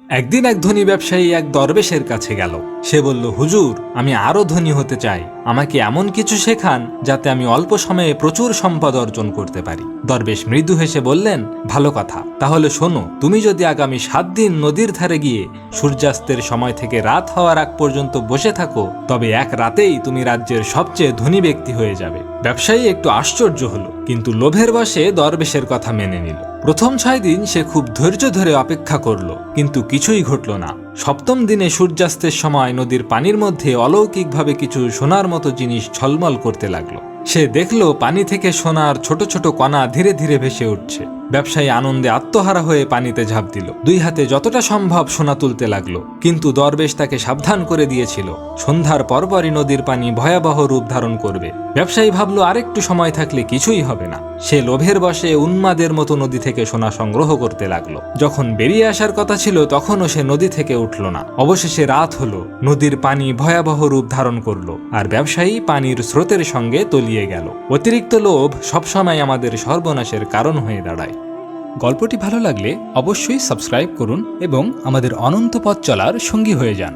একদিন এক ধনী ব্যবসায়ী এক দরবেশের কাছে গেল। সে বলল, হুজুর, আমি আরো ধনী হতে চাই, আমাকে এমন কিছু শেখান যাতে আমি অল্প সময়ে প্রচুর সম্পদ অর্জন করতে পারি। দরবেশ মৃদু হেসে বললেন, ভালো কথা, তাহলে শোনো, তুমি যদি আগামী 7 দিন নদীর ধারে গিয়ে সূর্যাস্তের সময় থেকে রাত হওয়ার আগ পর্যন্ত বসে থাকো, তবে এক রাতেই তুমি রাজ্যের সবচেয়ে ধনী ব্যক্তি হয়ে যাবে। ব্যবসায়ী একটু আশ্চর্য হলো, কিন্তু লোভের বশে দরবেশের কথা মেনে নিল। প্রথম 6 দিন সে খুব ধৈর্য ধরে অপেক্ষা করলো, কিন্তু কিছুই ঘটল না। 7ম দিনে সূর্যাস্তের সময় নদীর পানির মধ্যে অলৌকিকভাবে কিছু সোনার মতো জিনিস ঝলমল করতে লাগলো। সে দেখল পানি থেকে সোনার ছোট ছোট কণা ধীরে ধীরে ভেসে উঠছে। ব্যবসায়ী আনন্দে আত্মহারা হয়ে পানিতে ঝাঁপ দিল। 2 হাতে যতটা সম্ভব সোনা তুলতে লাগলো, কিন্তু দরবেশ তাকে সাবধান করে দিয়েছিল, সন্ধ্যার পরপরই নদীর পানি ভয়াবহ রূপ ধারণ করবে। ব্যবসায়ী ভাবল, আরেকটু সময় থাকলে কিছুই হবে না। সে লোভের বশে উন্মাদের মতো নদী থেকে সোনা সংগ্রহ করতে লাগলো। যখন বেরিয়ে আসার কথা ছিল, তখনও সে নদী থেকে উঠল না। অবশেষে রাত হলো, নদীর পানি ভয়াবহ রূপ ধারণ করলো, আর ব্যবসায়ী পানির স্রোতের সঙ্গে তলিয়ে গেল। অতিরিক্ত লোভ সবসময় আমাদের সর্বনাশের কারণ হয়ে দাঁড়ায়। গল্পটি ভালো লাগলে অবশ্যই সাবস্ক্রাইব করুন এবং আমাদের অনন্ত পথ চলার সঙ্গী হয়ে যান।